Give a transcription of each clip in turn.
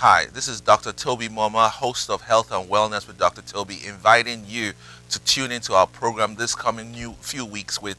Hi, this is Dr. Toby Moma, host of Health and Wellness with Dr. Toby, inviting you to tune into our program this coming few weeks with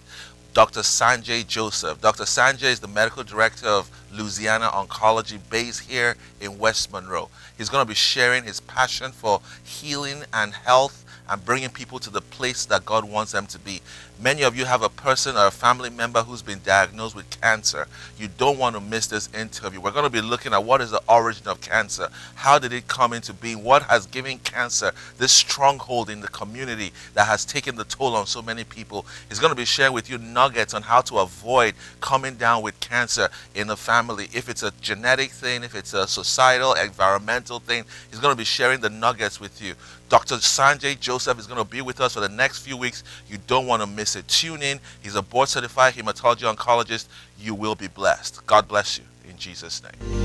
Dr. Sanjay Joseph. Dr. Sanjay is the medical director of Louisiana Oncology based here in West Monroe. He's going to be sharing his passion for healing and health and bringing people to the place that God wants them to be. Many of you have a person or a family member who's been diagnosed with cancer. You don't want to miss this interview. We're going to be looking at what is the origin of cancer. How did it come into being? What has given cancer this stronghold in the community that has taken the toll on so many people? He's going to be sharing with you nuggets on how to avoid coming down with cancer in the family. If it's a genetic thing, if it's a societal, environmental thing, he's going to be sharing the nuggets with you. Dr. Sanjay Joseph is going to be with us for the next few weeks. You don't want to miss it. Tune in. He's a board certified hematology oncologist. You will be blessed. God bless you in Jesus' name.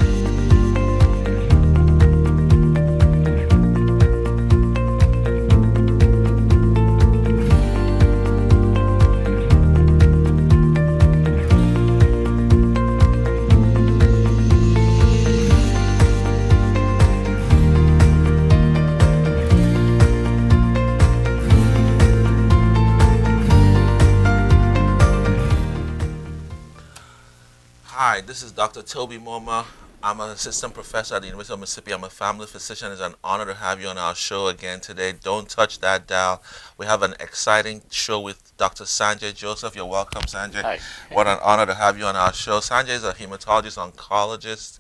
Hi, this is Dr. Toby Moma. I'm an assistant professor at the University of Mississippi. I'm a family physician. It's an honor to have you on our show again today. Don't touch that dial. We have an exciting show with Dr. Sanjay Joseph. You're welcome, Sanjay. Hi. What an honor to have you on our show. Sanjay is a hematologist oncologist,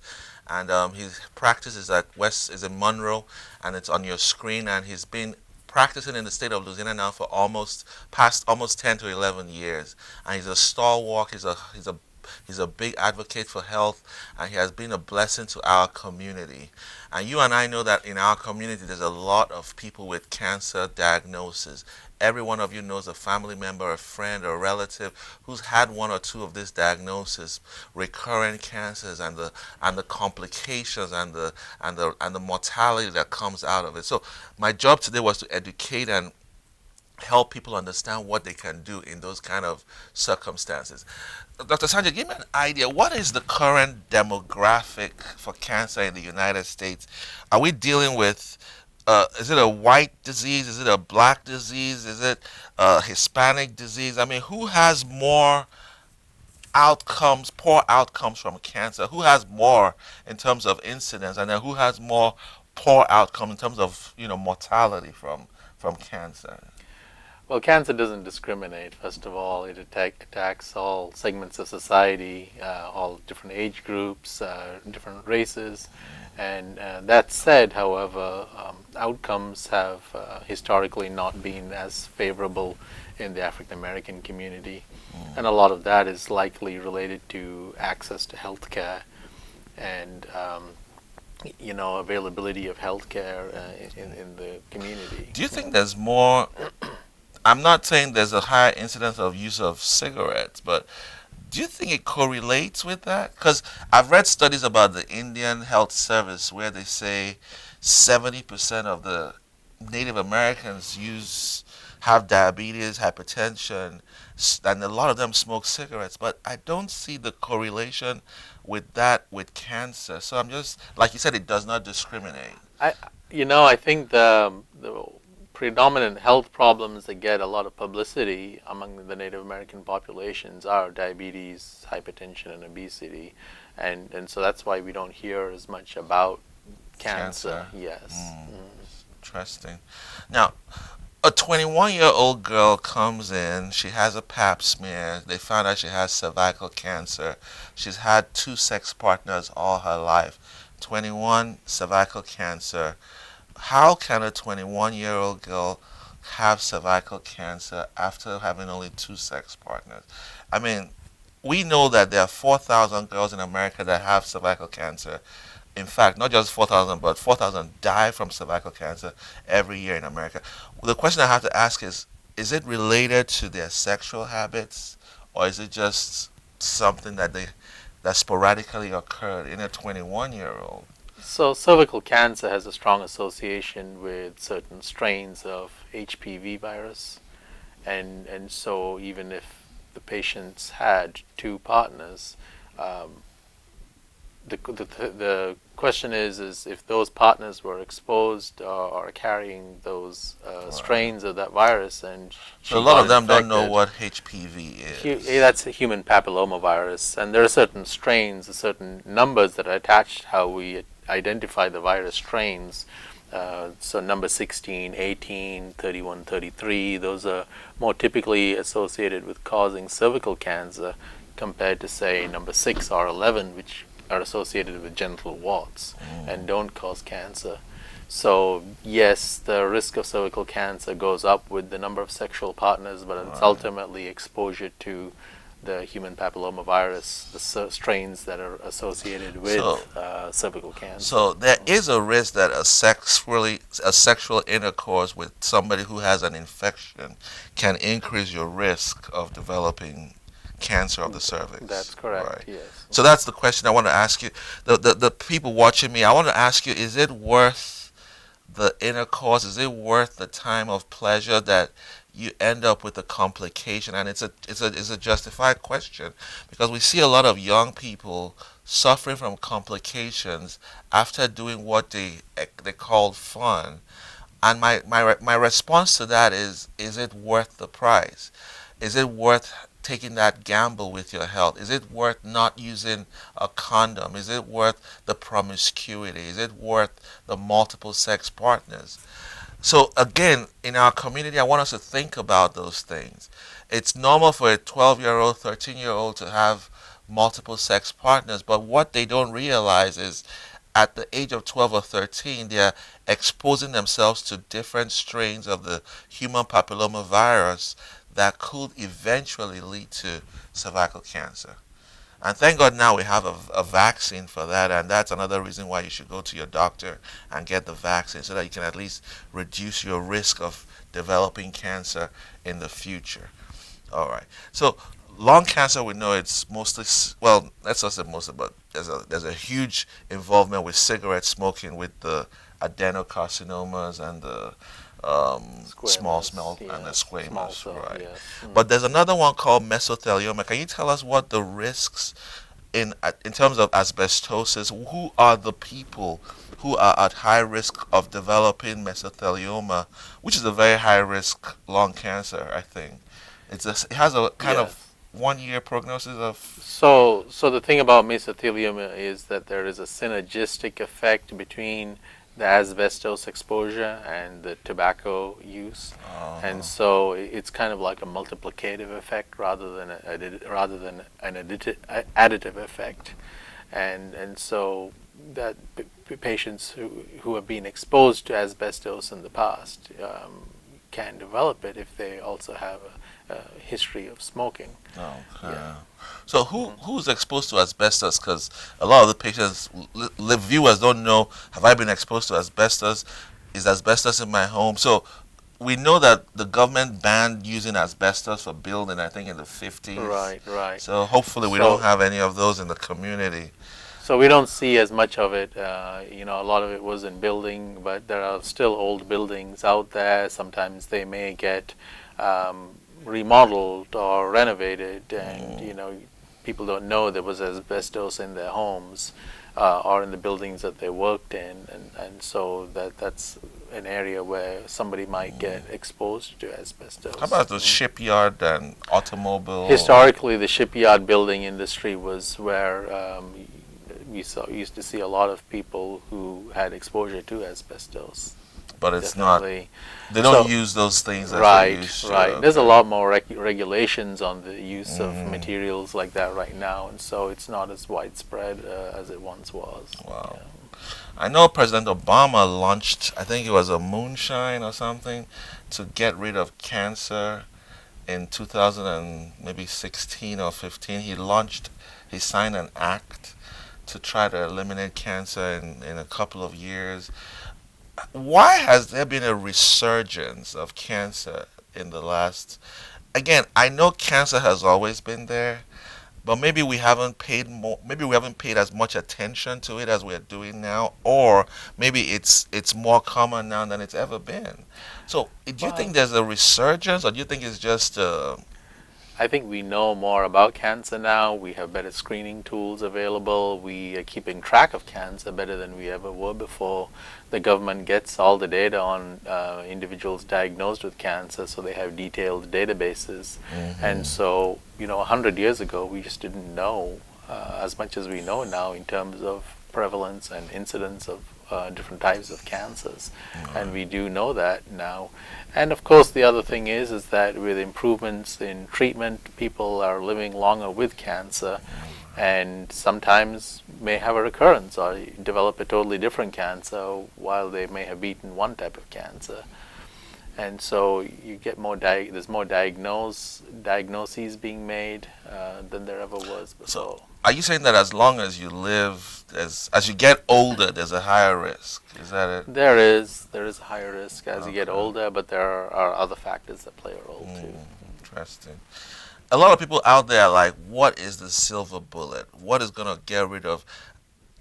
and his practice is in Monroe, and it's on your screen. And he's been practicing in the state of Louisiana now for almost 10 to 11 years. And he's a stalwart. He's a big advocate for health, and he has been a blessing to our community. And you and I know that in our community there's a lot of people with cancer diagnosis. Every one of you knows a family member, a friend, or a relative who's had one or two of these diagnoses, recurrent cancers, and the complications and the mortality that comes out of it. So my job today was to educate and help people understand what they can do in those kind of circumstances. Dr. Sanjay, give me an idea. What is the current demographic for cancer in the United States? Are we dealing with, is it a white disease? Is it a black disease? Is it a Hispanic disease? I mean, who has more poor outcomes from cancer? Who has more in terms of incidence? And then who has more poor outcome in terms of, mortality from cancer? Well, cancer doesn't discriminate. First of all, it attacks all segments of society, all different age groups, different races. And that said, however, outcomes have historically not been as favorable in the African American community. And a lot of that is likely related to access to health care and availability of healthcare in the community. Do you think there's more? I'm not saying there's a higher incidence of use of cigarettes, but do you think it correlates with that? Because I've read studies about the Indian Health Service where they say 70% of the Native Americans have diabetes, hypertension, and a lot of them smoke cigarettes. But I don't see the correlation with that with cancer. So I'm just, like you said, it does not discriminate. I think the predominant health problems that get a lot of publicity among the Native American populations are diabetes, hypertension, and obesity, and so that's why we don't hear as much about cancer. Yes. Interesting. Now, a 21-year-old girl comes in. She has a pap smear. They found out she has cervical cancer. She's had 2 sex partners all her life. 21, cervical cancer. How can a 21-year-old girl have cervical cancer after having only 2 sex partners? I mean, we know that there are 4,000 girls in America that have cervical cancer. In fact, not just 4,000, but 4,000 die from cervical cancer every year in America. The question I have to ask is it related to their sexual habits, or is it just something that sporadically occurred in a 21-year-old? So cervical cancer has a strong association with certain strains of HPV virus, and so even if the patients had 2 partners, the question is if those partners were exposed or carrying those strains of that virus, and So a she lot got of them don't know infected. what HPV is. That's a human papillomavirus, and there are certain strains, certain numbers that are attached how we identify the virus strains. So number 16, 18, 31, 33, those are more typically associated with causing cervical cancer compared to, say, number 6 or 11, which are associated with genital warts and don't cause cancer. So yes, the risk of cervical cancer goes up with the number of sexual partners, but it's ultimately exposure to the human papillomavirus, the strains that are associated with cervical cancer. So there is a risk that a sexual intercourse with somebody who has an infection can increase your risk of developing cancer of the cervix. That's correct. Right. Yes. So that's the question I want to ask you. The people watching me, I want to ask you: is it worth the intercourse? Is it worth the time of pleasure that you end up with a complication? And it's a justified question, because we see a lot of young people suffering from complications after doing what they call fun. And my response to that is it worth the price? Is it worth taking that gamble with your health? Is it worth not using a condom? Is it worth the promiscuity? Is it worth the multiple sex partners? So again, in our community, I want us to think about those things. It's normal for a 12-year-old, 13-year-old to have multiple sex partners, but what they don't realize is at the age of 12 or 13, they're exposing themselves to different strains of the human papillomavirus that could eventually lead to cervical cancer. And thank God now we have a vaccine for that, and that's another reason why you should go to your doctor and get the vaccine so that you can at least reduce your risk of developing cancer in the future. All right. So lung cancer, we know it's mostly, well, let's not say mostly, but there's a huge involvement with cigarette smoking with the adenocarcinomas and the small cell and the squamous, cell, right? yes. But there's another one called mesothelioma. Can you tell us what the risks in terms of asbestosis? Who are the people who are at high risk of developing mesothelioma, which is a very high risk lung cancer? I think it has a kind of 1 year prognosis of. So the thing about mesothelioma is that there is a synergistic effect between the asbestos exposure and the tobacco use, and so it's kind of like a multiplicative effect rather than an additive effect, and so that patients who have been exposed to asbestos in the past can develop it if they also have a history of smoking. Okay. Yeah. So who's exposed to asbestos? Because a lot of the patients, viewers don't know, have I been exposed to asbestos? Is asbestos in my home? So we know that the government banned using asbestos for building, I think, in the 50s. Right. So hopefully we don't have any of those in the community. So we don't see as much of it. A lot of it was in building, but there are still old buildings out there. Sometimes they may get remodeled or renovated, and people don't know there was asbestos in their homes or in the buildings that they worked in, and so that's an area where somebody might get exposed to asbestos. How about the shipyard and automobile? Historically, the shipyard building industry was where we used to see a lot of people who had exposure to asbestos. But it's Definitely. not. They don't use those things as they used to. Right. There's a lot more regulations on the use of materials like that right now, and so it's not as widespread as it once was. Wow. Yeah. I know President Obama launched, I think it was a moonshine or something, to get rid of cancer in 2000 and maybe 16 or 15. He signed an act to try to eliminate cancer in a couple of years. Why has there been a resurgence of cancer in the last? Again, I know cancer has always been there, but maybe we haven't paid as much attention to it as we're doing now, or maybe it's more common now than it's ever been. So, do you think there's a resurgence, or do you think it's just I think we know more about cancer now. We have better screening tools available. We are keeping track of cancer better than we ever were before. The government gets all the data on individuals diagnosed with cancer, so they have detailed databases. And so, 100 years ago, we just didn't know as much as we know now in terms of prevalence and incidence of different types of cancers, and we do know that now. And of course, the other thing is that with improvements in treatment, people are living longer with cancer, and sometimes may have a recurrence or develop a totally different cancer while they may have beaten one type of cancer. And so you get there's more diagnoses being made than there ever was before. So, are you saying that as long as you live, as you get older, there's a higher risk? Is that it? There is a higher risk as you get Okay. older, but there are other factors that play a role too. Interesting. A lot of people out there are like, what is the silver bullet? What is going to get rid of?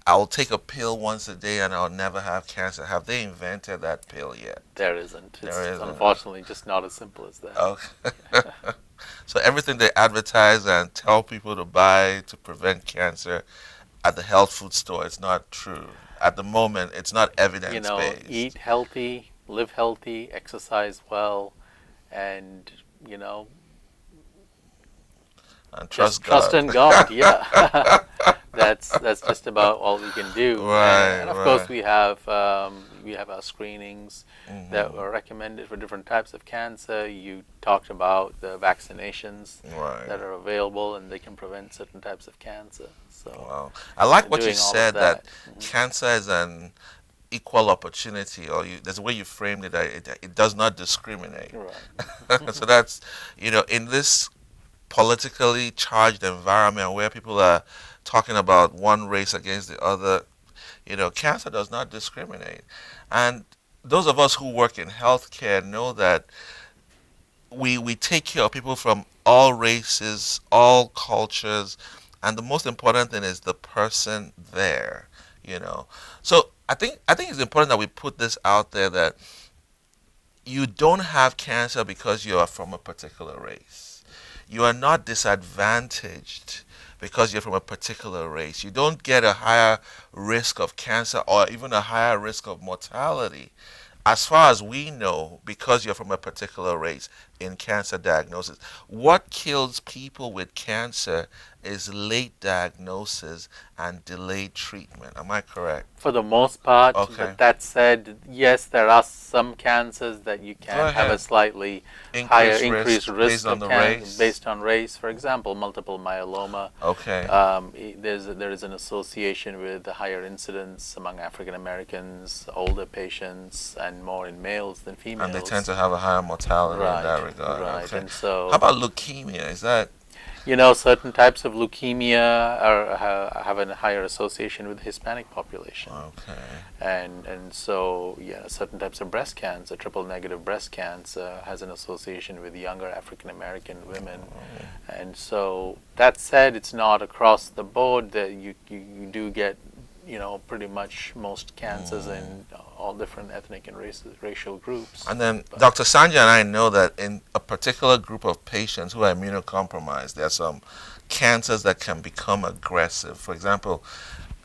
I'll take a pill once a day and I'll never have cancer. Have they invented that pill yet? There isn't. It's There isn't. unfortunately just not as simple as that. Okay. So everything they advertise and tell people to buy to prevent cancer at the health food store, it's not true. At the moment, it's not evidence-based. Eat healthy, live healthy, exercise well, and And just trust God. trust in God. Yeah, that's just about all we can do. Right, and of course, right. we have our screenings that are recommended for different types of cancer. You talked about the vaccinations Right. that are available, and they can prevent certain types of cancer. So Wow. I like what you doing all of said that that. cancer is an equal opportunity, or there's a way you framed it, that it does not discriminate. Right. So that's, in this politically charged environment where people are talking about one race against the other, cancer does not discriminate. And those of us who work in healthcare know that we take care of people from all races, all cultures, and the most important thing is the person there. So I think it's important that we put this out there, that you don't have cancer because you are from a particular race. You are not disadvantaged because you're from a particular race. You don't get a higher risk of cancer or even a higher risk of mortality, as far as we know, because you're from a particular race in cancer diagnosis. What kills people with cancer is late diagnosis and delayed treatment. Am I correct? For the most part, Okay. but that said, yes, there are some cancers that you Go can have ahead. a slightly higher increased risk based on of the cancer race? based on race. For example, multiple myeloma. Okay. There is an association with the higher incidence among African Americans, older patients, and more in males than females. And they tend to have a higher mortality in that regard. Right. Okay. And so, How about leukemia? Is that certain types of leukemia have a higher association with the Hispanic population. okay? And so, certain types of breast cancer, triple negative breast cancer, has an association with younger African American women. And so, that said, it's not across the board that you do get, pretty much most cancers in all different ethnic and racial groups. And then Dr. Sanjay and I know that in a particular group of patients who are immunocompromised, there are some cancers that can become aggressive. For example,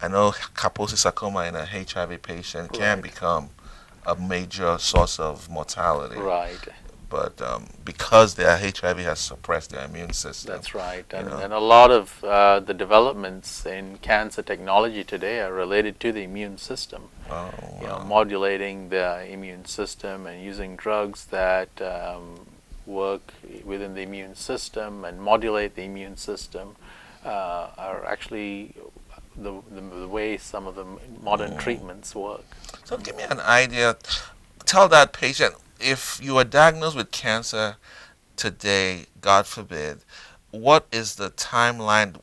I know Kaposi sarcoma in a HIV patient can Right. become a major source of mortality. Right. But because their HIV has suppressed their immune system. That's right. you know. And a lot of the developments in cancer technology today are related to the immune system. Oh, wow. Modulating the immune system and using drugs that work within the immune system and modulate the immune system are actually the way some of the modern treatments work. So give me an idea. Tell that patient, if you are diagnosed with cancer today, God forbid, what is the timeline?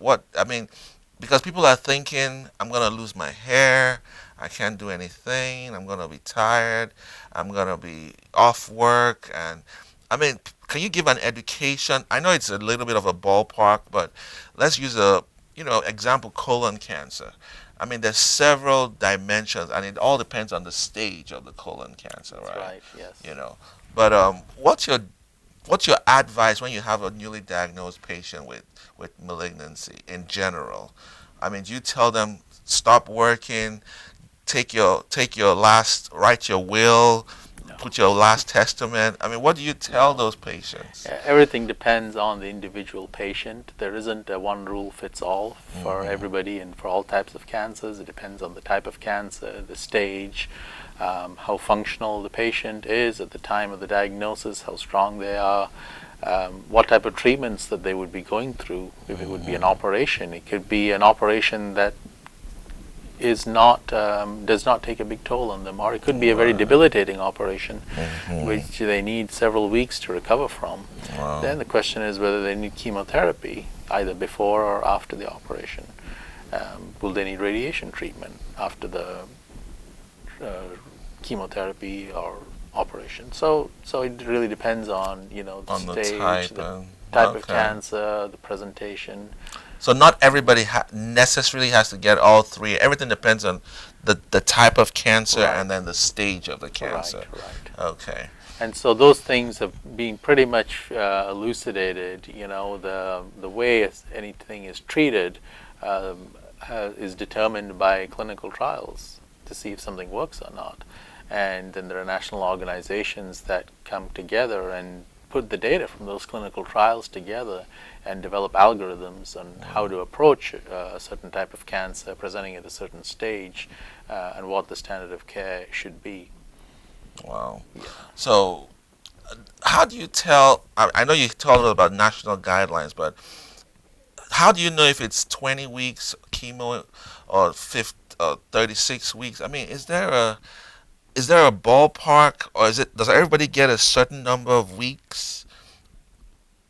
Because people are thinking, I'm going to lose my hair, I can't do anything, I'm going to be tired, I'm going to be off work. And can you give an education? I know it's a little bit of a ballpark, but let's use example, colon cancer. There's several dimensions, and it all depends on the stage of the colon cancer, That's right, yes. But what's your what's your advice when you have a newly diagnosed patient with malignancy in general? I mean, do you tell them stop working, take your last, write your will, No. put your last testament? I mean, what do you tell No. those patients? Everything depends on the individual patient. There isn't a one rule fits all for Hmm. everybody and for all types of cancers. It depends on the type of cancer, the stage, how functional the patient is at the time of the diagnosis, how strong they are, what type of treatments that they would be going through. If it would be an operation, it could be an operation that is not does not take a big toll on them, or it could be a very debilitating operation, which they need several weeks to recover from. Wow. Then the question is whether they need chemotherapy either before or after the operation. Will they need radiation treatment after the chemotherapy or operation? So it really depends on the On the stage, type the and type of okay. cancer, the presentation. So not everybody necessarily has to get all three. Everything depends on the type of cancer Right. and then the stage of the cancer. Right. Okay. And so those things have been pretty much elucidated. The way anything is treated is determined by clinical trials to see if something works or not. And then there are national organizations that come together and put the data from those clinical trials together and develop algorithms on how to approach a certain type of cancer presenting at a certain stage and what the standard of care should be. Wow. So how do you tell, I know you told us about national guidelines, but how do you know if it's 20 weeks chemo or 36 weeks? I mean, is there a ballpark, or does everybody get a certain number of weeks,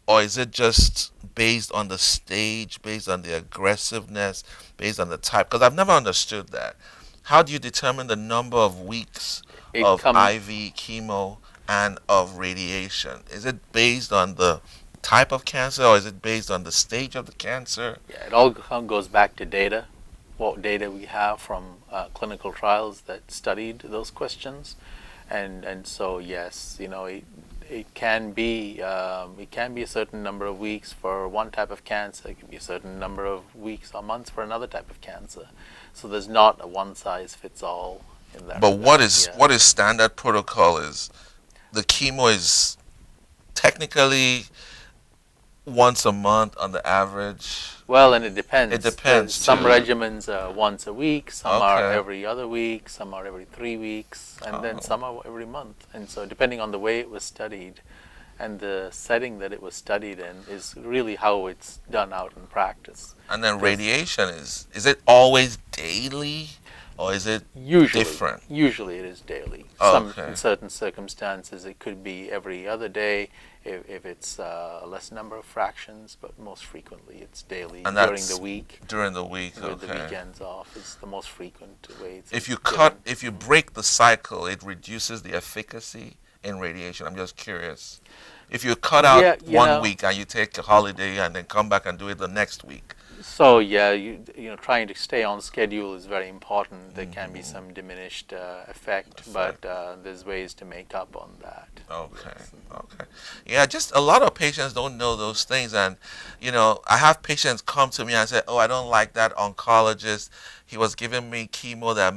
or is it just based on the stage, based on the aggressiveness, based on the type? Because I've never understood that. How do you determine the number of weeks It of comes IV chemo and of radiation? Is it based on the type of cancer, or is it based on the stage of the cancer? Yeah, it all goes back to data, what data we have from clinical trials that studied those questions, and so yes, it can be a certain number of weeks for one type of cancer. It can be a certain number of weeks or months for another type of cancer. So there's not a one size fits all in that. But what regard, is yeah. what is standard protocol is the chemo is technically once a month on the average. Well, and it depends. It depends, Some too. regimens are once a week, some are Okay. every other week, some are every 3 weeks, and then Oh. some are every month. And so, depending on the way it was studied and the setting that it was studied in, is really how it's done out in practice. And then Yes. radiation is it always daily, or is it Usually, different? usually it is daily. Okay. In certain circumstances, it could be every other day if it's a less number of fractions, but most frequently it's daily And during that's the week. during the week? With the Okay. weekends off is the most frequent way. It's If you given. if you break the cycle, it reduces the efficacy in radiation. I'm just curious. If you cut out Yeah, 1 week and you take a holiday and then come back and do it the next week. So yeah, trying to stay on schedule is very important. There can be some diminished effect, but there's ways to make up on that. Okay. Yes. Okay. Yeah, just a lot of patients don't know those things, and I have patients come to me and say, "Oh, I don't like that oncologist. He was giving me chemo that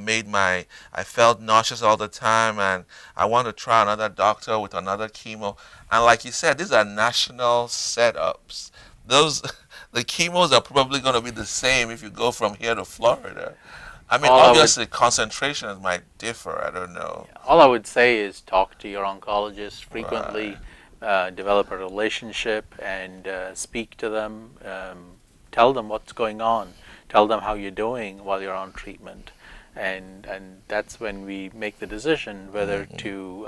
I felt nauseous all the time, and I want to try another doctor with another chemo." And like you said, these are national setups. Those the chemos are probably going to be the same if you go from here to Florida. I mean, All I would- obviously concentrations might differ. I don't know. All I would say is talk to your oncologist frequently, develop a relationship, and speak to them. Tell them what's going on. Tell them how you're doing while you're on treatment, and that's when we make the decision whether to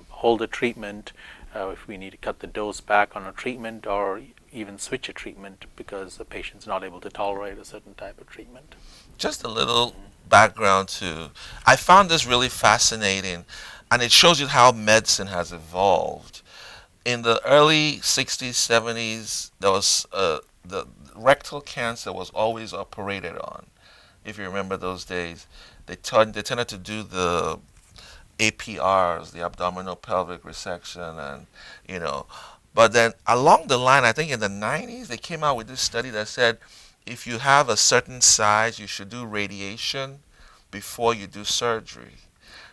hold a treatment, if we need to cut the dose back on a treatment, or even switch a treatment because the patient's not able to tolerate a certain type of treatment. Just a little background too. I found this really fascinating, and it shows you how medicine has evolved. In the early 60s, 70s, there was the rectal cancer was always operated on. If you remember those days, they tended to do the APRs, the abdominal pelvic resection, and you know But then along the line, I think in the 90s, they came out with this study that said if you have a certain size, you should do radiation before you do surgery.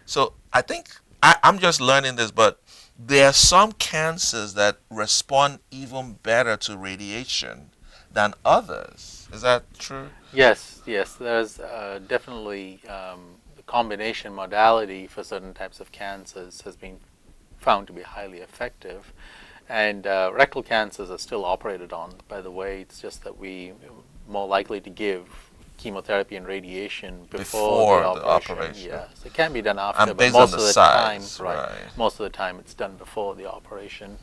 So I think I'm just learning this, but there are some cancers that respond even better to radiation than others. Is that true? Yes, yes, there's definitely the combination modality for certain types of cancers has been found to be highly effective. And rectal cancers are still operated on, by the way. It's just that we more likely to give chemotherapy and radiation before the operation. Yes, it can be done after, And but based most on of the the size, time, right? Most of the time, it's done before the operation,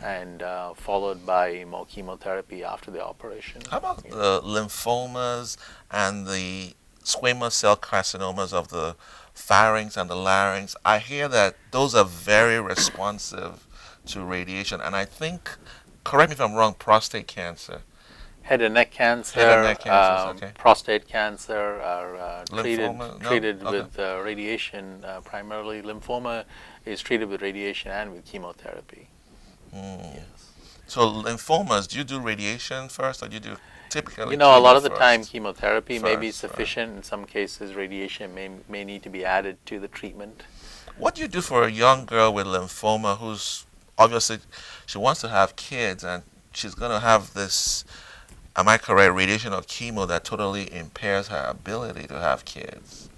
and followed by more chemotherapy after the operation. How about the lymphomas and the squamous cell carcinomas of the pharynx and the larynx? I hear that those are very responsive to radiation, and I think, correct me if I'm wrong, prostate cancer. Head and neck cancer, Okay. prostate cancer are Lymphoma? treated No? with radiation primarily. Lymphoma is treated with radiation and with chemotherapy. Yes. So lymphomas, do you do radiation first, or do you do typically? You know, a lot chemo of the time first? chemotherapy may be First, right. sufficient. In some cases, radiation may need to be added to the treatment. What do you do for a young girl with lymphoma who's obviously she wants to have kids and she's going to have this, am I correct, radiation or chemo that totally impairs her ability to have kids?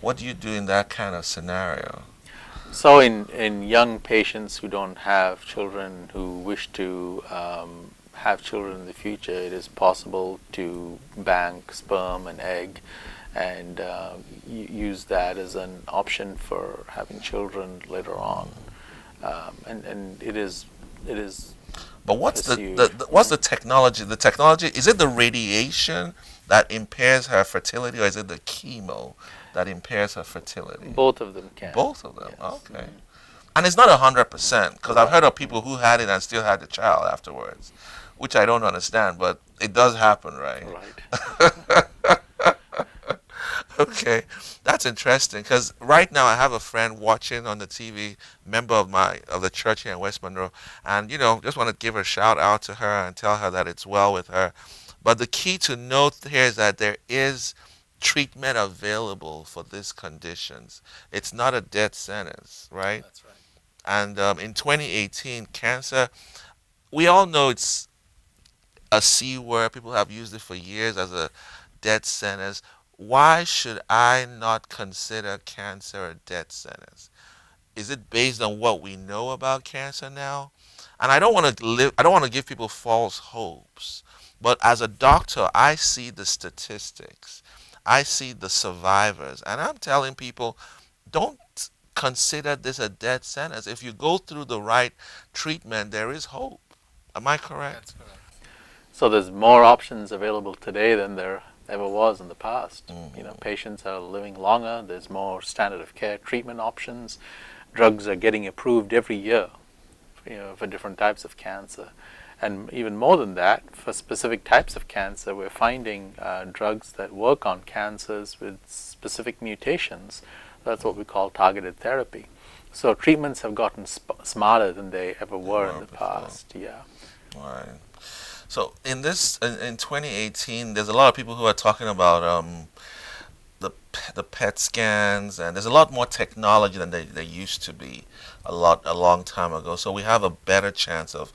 What do you do in that kind of scenario? So in young patients who don't have children, who wish to have children in the future, it is possible to bank sperm and egg and use that as an option for having children later on. And it is But what's pursued. what's the technology? The technology, is it the radiation that impairs her fertility, or is it the chemo that impairs her fertility? Both of them can. Both of them. Yes. Okay. And it's not 100%, because I've heard of people who had it and still had the child afterwards, which I don't understand, but it does happen, right? Right. Okay, that's interesting, because right now I have a friend watching on the TV, member of the church here in West Monroe, and just want to give a shout out to her and tell her that it's well with her. But the key to note here is that there is treatment available for these conditions. It's not a death sentence, right? That's right. And in 2018, cancer, we all know it's a C word. People have used it for years as a death sentence. Why should I not consider cancer a death sentence? Is it based on what we know about cancer now? And I don't want to give people false hopes. But as a doctor, I see the statistics. I see the survivors. And I'm telling people, don't consider this a death sentence. If you go through the right treatment, there is hope. Am I correct? That's correct. So there's more options available today than there ever was in the past. Patients are living longer. There's more standard of care treatment options. Drugs are getting approved every year, for different types of cancer. And even more than that, for specific types of cancer, we're finding drugs that work on cancers with specific mutations. That's what we call targeted therapy. So treatments have gotten smarter than they ever were in the past. Yeah. Right. So in 2018, there's a lot of people who are talking about the PET scans, and there's a lot more technology than there used to be a long time ago. So we have a better chance of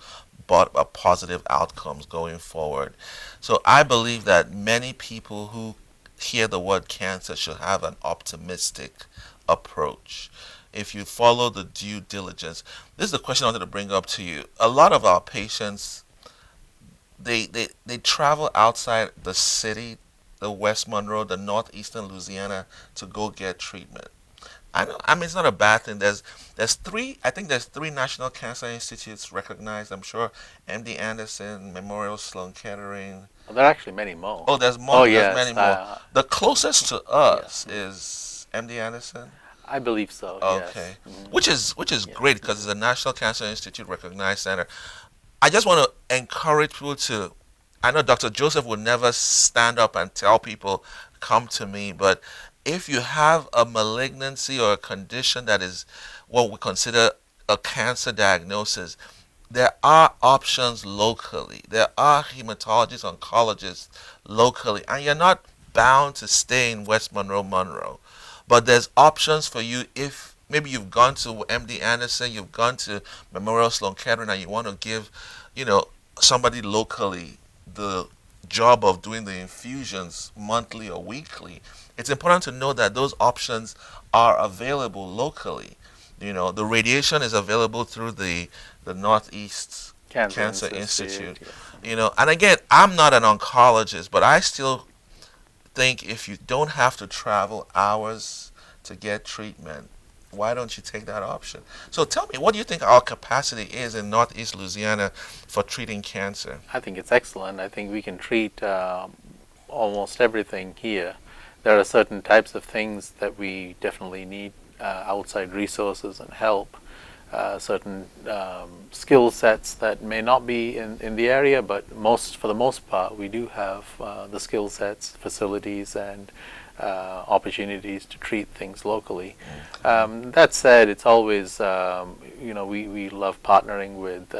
positive outcomes going forward. So I believe that many people who hear the word cancer should have an optimistic approach. If you follow the due diligence, this is the question I wanted to bring up to you. A lot of our patients, they travel outside the city, the West Monroe, the northeastern Louisiana, to go get treatment. I mean, it's not a bad thing. There's three National Cancer Institutes recognized. I'm sure MD Anderson, Memorial Sloan Kettering. Well, there are actually many more. Oh, there's more. Oh, there's yes. many more. The closest to us is MD Anderson. I believe so. Okay, yes. which is great, because it's a National Cancer Institute recognized center. I just want to encourage people to. I know Dr. Joseph would never stand up and tell people, come to me, but if you have a malignancy or a condition that is what we consider a cancer diagnosis, there are options locally. There are hematologists, oncologists locally, and you're not bound to stay in West Monroe, Monroe. But there's options for you if maybe you've gone to MD Anderson, you've gone to Memorial Sloan Kettering, and you want to give, you know, somebody locally the job of doing the infusions monthly or weekly. It's important to know that those options are available locally. You know, the radiation is available through the Northeast Cancer Institute. You know, and again, I'm not an oncologist, but I still think if you don't have to travel hours to get treatment, why don't you take that option? So tell me, what do you think our capacity is in Northeast Louisiana for treating cancer? I think it's excellent. I think we can treat almost everything here. There are certain types of things that we definitely need outside resources and help. Certain skill sets that may not be in the area, but for the most part, we do have the skill sets, facilities, and opportunities to treat things locally. That said, it's always, we love partnering with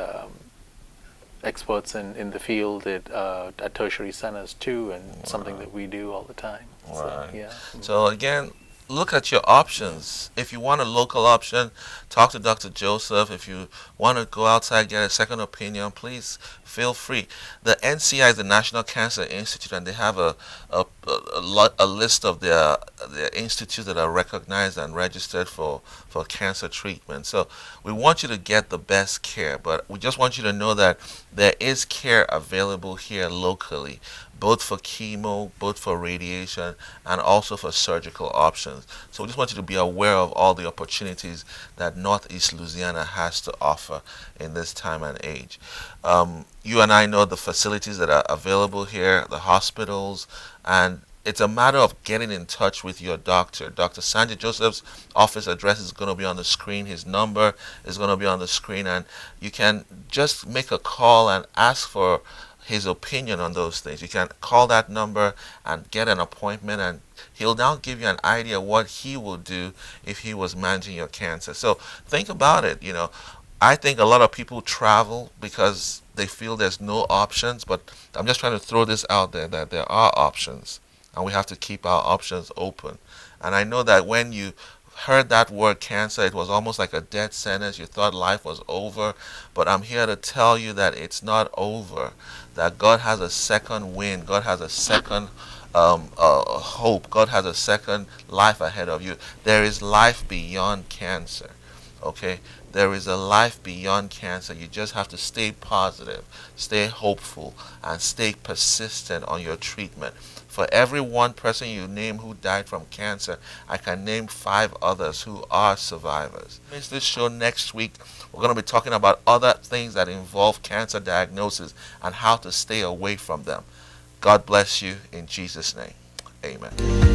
experts in the field at tertiary centers too, and something that we do all the time. Right. So, yeah. So again, look at your options. If you want a local option, talk to Dr. Joseph. If you want to go outside, get a second opinion, please feel free. The NCI is the National Cancer Institute, and they have a list of their institutes that are recognized and registered for cancer treatment. So we want you to get the best care, but we just want you to know that there is care available here locally, both for chemo, both for radiation, and also for surgical options. So we just want you to be aware of all the opportunities that Northeast Louisiana has to offer in this time and age. You and I know the facilities that are available here, the hospitals, and it's a matter of getting in touch with your doctor. Dr. Sanjay Joseph's office address is going to be on the screen. His number is going to be on the screen, and you can just make a call and ask for his opinion on those things. You can call that number and get an appointment, and he'll now give you an idea what he will do if he was managing your cancer. So think about it. You know, I think a lot of people travel because they feel there's no options, but I'm just trying to throw this out there that there are options, and we have to keep our options open. And I know that when you heard that word cancer, it was almost like a death sentence. You thought life was over, but I'm here to tell you that it's not over, that God has a second wind, God has a second hope, God has a second life ahead of you. There is life beyond cancer, okay? There is a life beyond cancer. You just have to stay positive, stay hopeful, and stay persistent on your treatment. For every one person you name who died from cancer, I can name 5 others who are survivors. Miss this show next week. We're going to be talking about other things that involve cancer diagnosis and how to stay away from them. God bless you in Jesus' name. Amen.